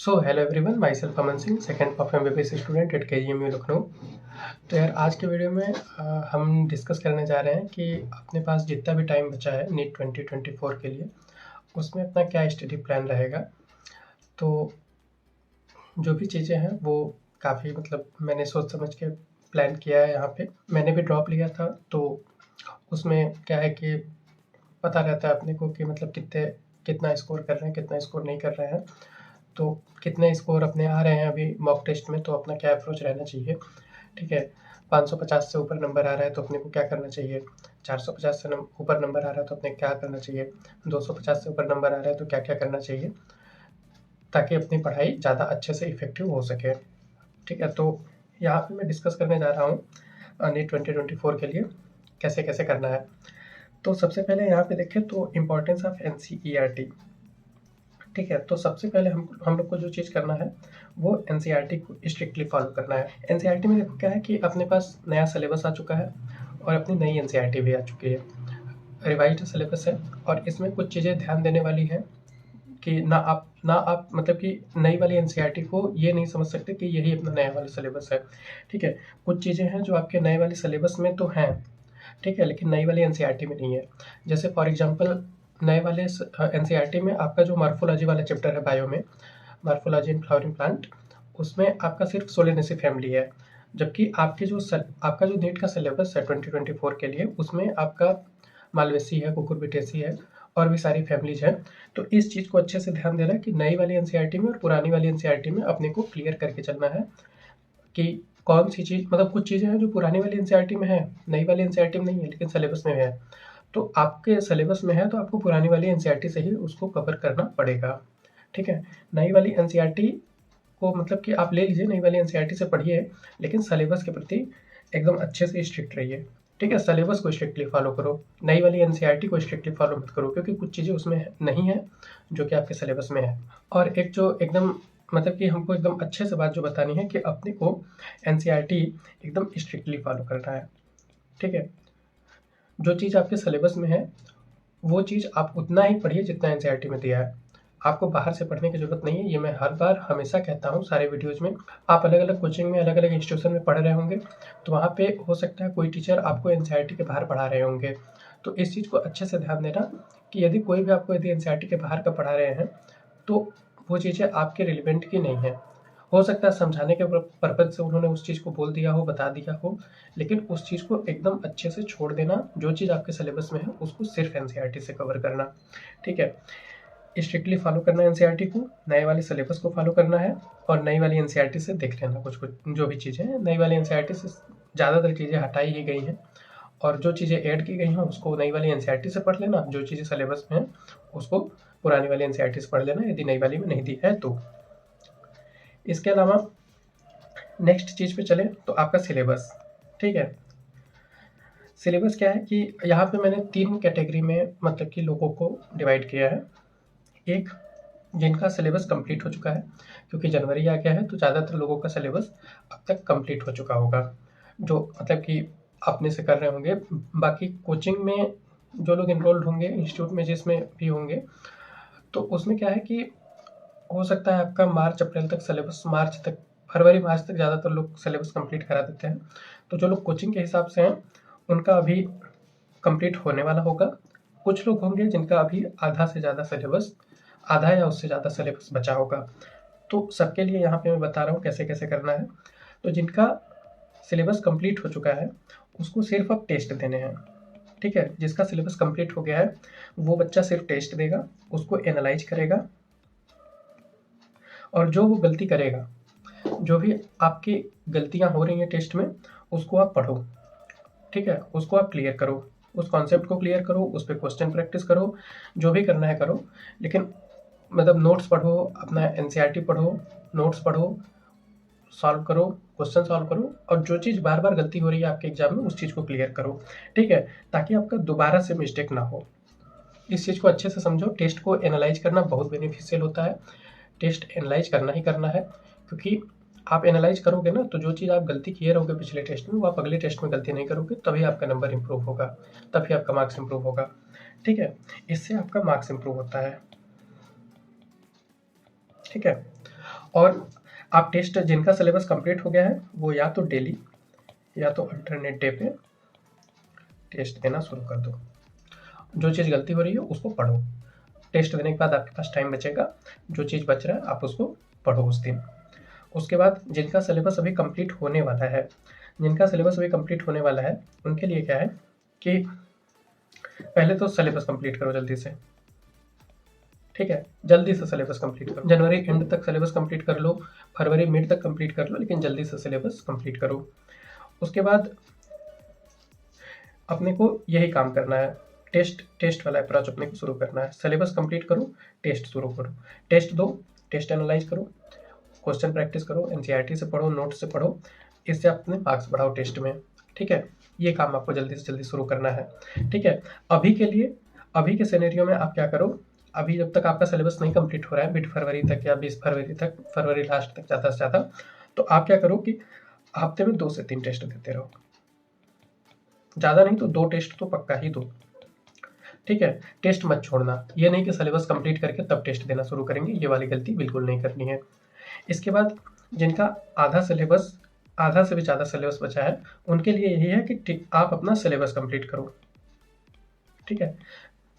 So hello everyone, my self Aman Singh, second of MBBS student at KGMU Lucknow. तो यार आज के वीडियो में हम डिस्कस करने जा रहे हैं कि अपने पास जितना भी टाइम बचा है नीट 2024 के लिए, उसमें अपना क्या स्टडी प्लान रहेगा। तो जो भी चीज़ें हैं वो काफ़ी मैंने सोच समझ के प्लान किया है। यहाँ पे मैंने भी ड्रॉप लिया था, तो उसमें क्या है कि पता रहता है अपने को कि कितना स्कोर कर रहे हैं, कितना स्कोर नहीं कर रहे हैं। तो कितने स्कोर अपने आ रहे हैं अभी मॉक टेस्ट में, तो अपना क्या अप्रोच रहना चाहिए। ठीक है, 550 से ऊपर नंबर आ रहा है तो अपने को क्या करना चाहिए, 450 से ऊपर नंबर आ रहा है तो अपने क्या करना चाहिए, 250 से ऊपर नंबर आ रहा है तो क्या क्या करना चाहिए, ताकि अपनी पढ़ाई ज़्यादा अच्छे से इफेक्टिव हो सके। ठीक है, तो यहाँ पे मैं डिस्कस करने जा रहा हूँ नीट 2024 के लिए कैसे कैसे करना है। तो सबसे पहले यहाँ पे देखें तो इम्पोर्टेंस ऑफ NCERT। ठीक है, तो सबसे पहले हम लोग को जो चीज़ करना है वो NCERT को स्ट्रिक्टली फॉलो करना है। NCERT में देखो क्या है कि अपने पास नया सिलेबस आ चुका है और अपनी नई NCERT भी आ चुकी है, रिवाइज्ड सिलेबस है। और इसमें कुछ चीज़ें ध्यान देने वाली हैं कि ना आप कि नई वाली NCERT को ये नहीं समझ सकते कि यही अपना नया वाला सिलेबस है। ठीक है, कुछ चीज़ें हैं जो आपके नए वाले सिलेबस में तो हैं, ठीक है, लेकिन नई वाली NCERT में नहीं है। जैसे फॉर एग्जांपल नए वाले NCERT में आपका जो मॉर्फोलॉजी वाला चैप्टर है बायो में, मॉर्फोलॉजी इन फ्लावरिंग प्लांट, उसमें आपका सिर्फ सोलेनेसी फैमिली है। जबकि आपका जो नीट का सिलेबस है 2024 के लिए, उसमें आपका मालवेसी है, कुकुरबिटेसी है और भी सारी फैमिलीज हैं। तो इस चीज़ को अच्छे से ध्यान देना है कि नई वाली NCERT में और पुरानी वाली NCERT में अपने को क्लियर करके चलना है कि कौन सी चीज़, कुछ चीज़ें हैं जो पुरानी वाली NCERT में है, नई वाली NCERT में नहीं है, लेकिन सिलेबस में है। तो आपके सिलेबस में है तो आपको पुरानी वाली NCERT से ही उसको कवर करना पड़ेगा। ठीक है, नई वाली NCERT को कि आप ले लीजिए, नई वाली NCERT से पढ़िए, लेकिन सिलेबस के प्रति एकदम अच्छे से स्ट्रिक्ट रहिए। ठीक है, सिलेबस को स्ट्रिक्टली फॉलो करो, नई वाली NCERT को स्ट्रिक्टली फॉलो मत करो, क्योंकि कुछ चीज़ें उसमें नहीं है जो कि आपके सिलेबस में है। और एक जो एकदम कि हमको एकदम अच्छे से बात जो बतानी है कि अपने को NCERT एकदम स्ट्रिक्टली फॉलो करना है। ठीक है, जो चीज़ आपके सिलेबस में है वो चीज़ आप उतना ही पढ़िए जितना NCERT में दिया है। आपको बाहर से पढ़ने की ज़रूरत नहीं है, ये मैं हर बार हमेशा कहता हूँ सारे वीडियोज़ में। आप अलग अलग कोचिंग में, अलग अलग इंस्टीट्यूशन में पढ़ रहे होंगे, तो वहाँ पे हो सकता है कोई टीचर आपको NCERT के बाहर पढ़ा रहे होंगे। तो इस चीज़ को अच्छे से ध्यान देना कि यदि कोई भी आपको NCERT के बाहर का पढ़ा रहे हैं तो वो चीज़ें आपके रिलेवेंट की नहीं है। हो सकता है समझाने के पर्पज़ से उन्होंने उस चीज़ को बोल दिया हो, बता दिया हो, लेकिन उस चीज़ को एकदम अच्छे से छोड़ देना। जो चीज़ आपके सिलेबस में है उसको सिर्फ NCERT से कवर करना। ठीक है, स्ट्रिक्टली फॉलो करना NCERT को, नए वाले सिलेबस को फॉलो करना है और नई वाली NCERT से देख लेना कुछ जो भी चीज़ें हैं। नई वाली NCERT से ज़्यादातर चीज़ें हटाई ही गई हैं और जो चीज़ें ऐड की गई हैं उसको नई वाली NCERT से पढ़ लेना। जो चीज़ें सिलेबस में हैं उसको पुरानी वाली NCERT से पढ़ लेना, यदि नई वाली में नहीं दी है तो। इसके अलावा नेक्स्ट चीज़ पे चलें तो आपका सिलेबस। ठीक है, सिलेबस क्या है कि यहाँ पे मैंने 3 कैटेगरी में लोगों को डिवाइड किया है। एक, जिनका सिलेबस कंप्लीट हो चुका है, क्योंकि जनवरी आ गया है तो ज़्यादातर लोगों का सिलेबस अब तक कंप्लीट हो चुका होगा, जो कि अपने से कर रहे होंगे। बाकी कोचिंग में जो लोग इनरोल्ड होंगे, इंस्टीट्यूट में जिसमें भी होंगे, तो उसमें क्या है कि हो सकता है आपका मार्च अप्रैल तक सिलेबस, फरवरी मार्च तक ज़्यादातर लोग सिलेबस कंप्लीट करा देते हैं। तो जो लोग कोचिंग के हिसाब से हैं उनका अभी कंप्लीट होने वाला होगा। कुछ लोग होंगे जिनका अभी आधा से ज़्यादा सिलेबस, आधा या उससे ज़्यादा सिलेबस बचा होगा। तो सबके लिए यहाँ पे मैं बता रहा हूँ कैसे कैसे करना है। तो जिनका सिलेबस कंप्लीट हो चुका है उसको सिर्फ अब टेस्ट देने हैं। ठीक है, जिसका सिलेबस कंप्लीट हो गया है वो बच्चा सिर्फ टेस्ट देगा, उसको एनालाइज करेगा और जो वो गलती करेगा, जो भी आपकी गलतियाँ हो रही हैं टेस्ट में, उसको आप पढ़ो। ठीक है, उसको आप क्लियर करो, उस कॉन्सेप्ट को क्लियर करो, उस पर क्वेश्चन प्रैक्टिस करो, जो भी करना है करो। लेकिन नोट्स पढ़ो, अपना NCERT पढ़ो, नोट्स पढ़ो, सॉल्व करो, क्वेश्चन सॉल्व करो, और जो चीज़ बार बार गलती हो रही है आपके एग्जाम में उस चीज़ को क्लियर करो। ठीक है, ताकि आपका दोबारा से मिस्टेक ना हो। इस चीज़ को अच्छे से समझो। टेस्ट को एनालाइज करना बहुत बेनिफिशियल होता है, टेस्ट एनालाइज करना ही करना है, क्योंकि आप एनालाइज करोगे ना तो जो चीज़ आप गलती किए रहोगे पिछले टेस्ट में वो आप अगले टेस्ट में गलती नहीं करोगे, तभी आपका नंबर इंप्रूव होगा, तभी आपका मार्क्स इंप्रूव होगा। ठीक है, इससे आपका मार्क्स इंप्रूव होता है। ठीक है, और आप टेस्ट जिनका सिलेबस कंप्लीट हो गया है वो या तो डेली या तो अल्टरनेट डे पे टेस्ट देना शुरू कर दो। जो चीज़ गलती हो रही है उसको पढ़ो, टेस्ट देने के बाद आपके पास टाइम बचेगा, जो चीज़ बच रहा है आप उसको पढ़ो उस दिन। उसके बाद जिनका सिलेबस अभी कंप्लीट होने वाला है, उनके लिए क्या है कि पहले तो सिलेबस कंप्लीट करो जल्दी से, ठीक है, जल्दी से सिलेबस कंप्लीट करो। जनवरी एंड तक सिलेबस कंप्लीट कर लो, फरवरी मिड तक कंप्लीट कर लो, लेकिन जल्दी से सिलेबस कंप्लीट करो। उसके बाद अपने को यही काम करना है, टेस्ट वाला अप्रोच अपने को शुरू करना है। सिलेबस कंप्लीट करो, टेस्ट शुरू करो, टेस्ट दो, टेस्ट एनालाइज करो, क्वेश्चन प्रैक्टिस करो, एनसीईआरटी से पढ़ो, नोट से पढ़ो, इससे अपने मार्क्स बढ़ाओ टेस्ट में, ठीक है। ये काम आपको जल्दी से जल्दी शुरू करना है, ठीक है। अभी के सिनेरियो में आप क्या करो, अभी जब तक आपका सिलेबस नहीं कंप्लीट हो रहा है, मिड फरवरी तक या 20 फरवरी तक, फरवरी लास्ट तक ज़्यादा से ज़्यादा, तो आप क्या करो कि हफ्ते में 2 से 3 टेस्ट देते रहो, ज़्यादा नहीं तो 2 टेस्ट तो पक्का ही दो, ठीक है। टेस्ट मत छोड़ना, ये नहीं कि सिलेबस कंप्लीट करके तब टेस्ट देना शुरू करेंगे, ये वाली गलती बिल्कुल नहीं करनी है। इसके बाद जिनका आधा से भी ज़्यादा सिलेबस बचा है, उनके लिए यही है कि आप अपना सिलेबस कंप्लीट करो, ठीक है।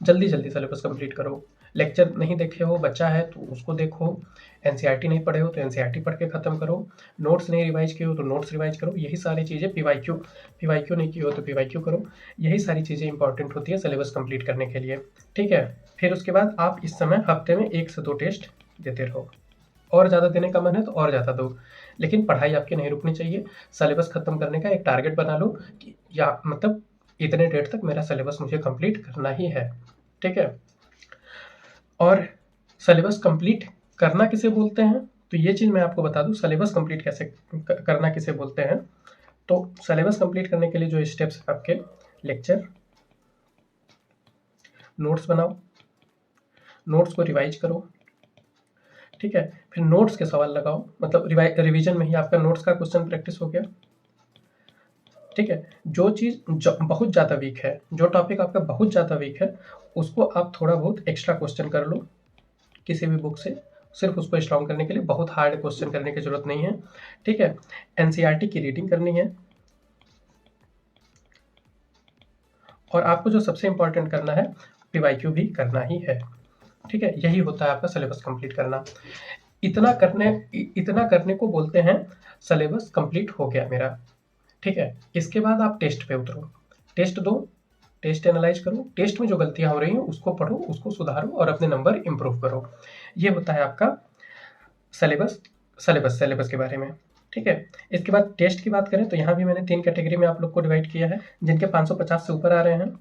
जल्दी सिलेबस कंप्लीट करो। लेक्चर नहीं देखे हो, बच्चा है तो उसको देखो, एनसीईआरटी नहीं पढ़े हो तो एनसीईआरटी पढ़ के ख़त्म करो, नोट्स नहीं रिवाइज किए हो तो नोट्स रिवाइज करो। यही सारी चीज़ें पीवाईक्यू नहीं की हो तो पीवाईक्यू करो। यही सारी चीज़ें इंपॉर्टेंट होती है सिलेबस कंप्लीट करने के लिए, ठीक है। फिर उसके बाद आप इस समय हफ्ते में 1 से 2 टेस्ट देते रहो, और ज़्यादा देने का मन है तो और ज़्यादा दो, लेकिन पढ़ाई आपकी नहीं रुकनी चाहिए। सिलेबस ख़त्म करने का एक टारगेट बना लो कि या मतलब इतने डेट तक मेरा सिलेबस मुझे कंप्लीट करना ही है, ठीक है। और सिलेबस कंप्लीट करना किसे बोलते हैं, तो ये चीज़ मैं आपको बता दूं, सिलेबस कंप्लीट कैसे करना किसे बोलते हैं। तो सिलेबस कंप्लीट करने के लिए जो स्टेप्स हैं आपके, लेक्चर, नोट्स बनाओ, नोट्स को रिवाइज करो, ठीक है। फिर नोट्स के सवाल लगाओ, मतलब रिवीजन में ही आपका नोट्स का क्वेश्चन प्रैक्टिस हो गया, ठीक है। जो चीज़ बहुत ज़्यादा वीक है, जो टॉपिक आपका बहुत ज़्यादा वीक है, उसको आप थोड़ा बहुत एक्स्ट्रा क्वेश्चन कर लो किसी भी बुक से, सिर्फ उसको स्ट्रॉन्ग करने के लिए। बहुत हार्ड क्वेश्चन करने की जरूरत नहीं है, ठीक है। एनसीईआरटी की रीडिंग करनी है, और आपको जो सबसे इंपॉर्टेंट करना है, पीवाईक्यू भी करना ही है, ठीक है। यही होता है आपका सिलेबस कंप्लीट करना। इतना करने को बोलते हैं सिलेबस कंप्लीट हो गया मेरा, ठीक है। इसके बाद आप टेस्ट पे उतरो, टेस्ट दो, टेस्ट एनालाइज करो, टेस्ट में जो गलतियां हो रही हैं उसको पढ़ो, उसको सुधारो और अपने नंबर इंप्रूव करो। ये होता है आपका सिलेबस के बारे में, ठीक है। इसके बाद टेस्ट की बात करें तो यहाँ भी मैंने 3 कैटेगरी में आप लोग को डिवाइड किया है। जिनके 550 से ऊपर आ रहे हैं,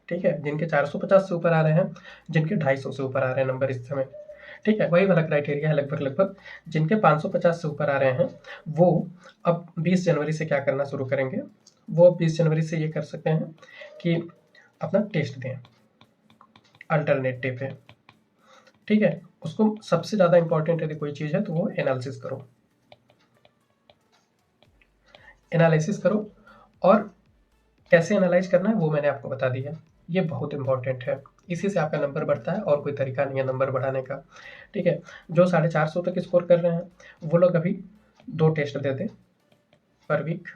ठीक है, जिनके 450 से ऊपर आ रहे हैं, जिनके 250 से ऊपर आ रहे हैं नंबर इस समय, ठीक है, वही वाला क्राइटेरिया है लगभग। जिनके 550 से ऊपर आ रहे हैं वो अब 20 जनवरी से क्या करना शुरू करेंगे, वो अब 20 जनवरी से ये कर सकते हैं कि अपना टेस्ट दें अल्टरनेट डे पे, ठीक है। उसको सबसे ज़्यादा इंपॉर्टेंट यदि कोई चीज़ है तो वो एनालिसिस करो, और कैसे एनालाइज करना है वो मैंने आपको बता दिया। ये बहुत इंपॉर्टेंट है, इसी से आपका नंबर बढ़ता है, और कोई तरीका नहीं है नंबर बढ़ाने का, ठीक है। जो 450 तक स्कोर कर रहे हैं वो लोग अभी 2 टेस्ट दे दें पर वीक,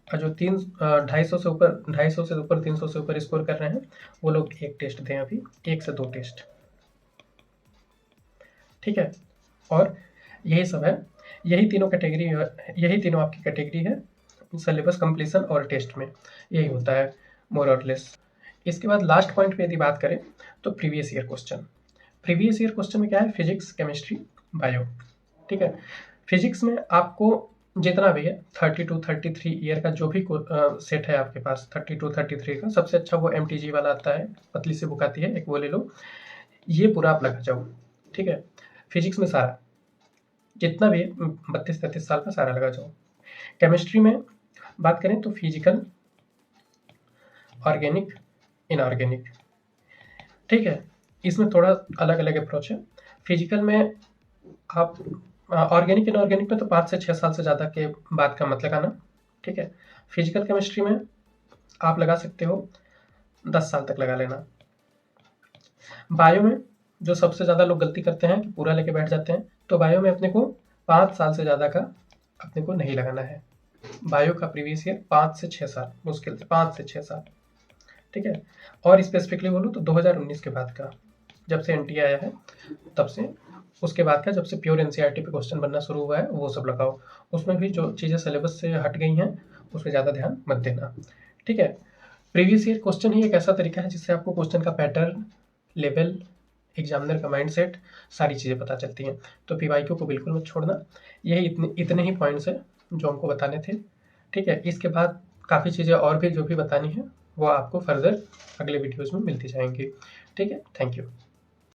और जो 250 से ऊपर 300 से ऊपर स्कोर कर रहे हैं वो लोग 1 टेस्ट दें, अभी 1 से 2 टेस्ट, ठीक है। और यही सब है, यही तीनों आपकी कैटेगरी है सिलेबस कंप्लीशन और टेस्ट में, यही होता है मोर और लेस। इसके बाद लास्ट पॉइंट पे यदि बात करें तो प्रीवियस ईयर क्वेश्चन में क्या है, फिजिक्स, केमिस्ट्री, बायो, ठीक है। फिजिक्स में आपको जितना भी है 32-33 ईयर का जो भी सेट है आपके पास, 32-33 का सबसे अच्छा वो MTG वाला आता है, पतली सी बुक आती है एक, वो ले लो, ये पूरा आप लगा जाओ, ठीक है। फिजिक्स में सारा जितना भी 32-33 साल का सारा लगा जाओ। केमिस्ट्री में बात करें तो फिजिकल, ऑर्गेनिक, इनऑर्गेनिक, ठीक है। इसमें थोड़ा अलग अलग अप्रोच है। फिजिकल में आप ऑर्गेनिक इनऑर्गेनिक में तो 5 से 6 साल से ज़्यादा के बाद का मत लगाना, ठीक है। फिजिकल केमिस्ट्री में आप लगा सकते हो 10 साल तक लगा लेना। जो सबसे ज़्यादा लोग गलती करते हैं कि पूरा लेके बैठ जाते हैं। तो बायो में अपने को 5 साल से ज़्यादा का अपने को नहीं लगाना है। बायो का प्रीवियस ईयर 5 से 6 साल, मुश्किल से 5 से 6 साल, ठीक है। और स्पेसिफिकली बोलूँ तो 2019 के बाद का, जब से एनटीए आया है तब से, उसके बाद का जब से प्योर एनसीईआरटी पे क्वेश्चन बनना शुरू हुआ है वो सब लगाओ। उसमें भी जो चीज़ें सिलेबस से हट गई हैं उस पर ज़्यादा ध्यान मत देना, ठीक है। प्रीवियस ईयर क्वेश्चन ही एक ऐसा तरीका है जिससे आपको क्वेश्चन का पैटर्न, लेवल, एग्जामिनर का माइंडसेट, सारी चीज़ें पता चलती हैं। तो पीवाईक्यू को बिल्कुल मत छोड़ना। यही इतने ही पॉइंट्स हैं जो हमको बताने थे, ठीक है। इसके बाद काफ़ी चीज़ें और भी जो भी बतानी है वो आपको फर्दर अगले वीडियोज़ में मिलती जाएंगी, ठीक है। Thank you.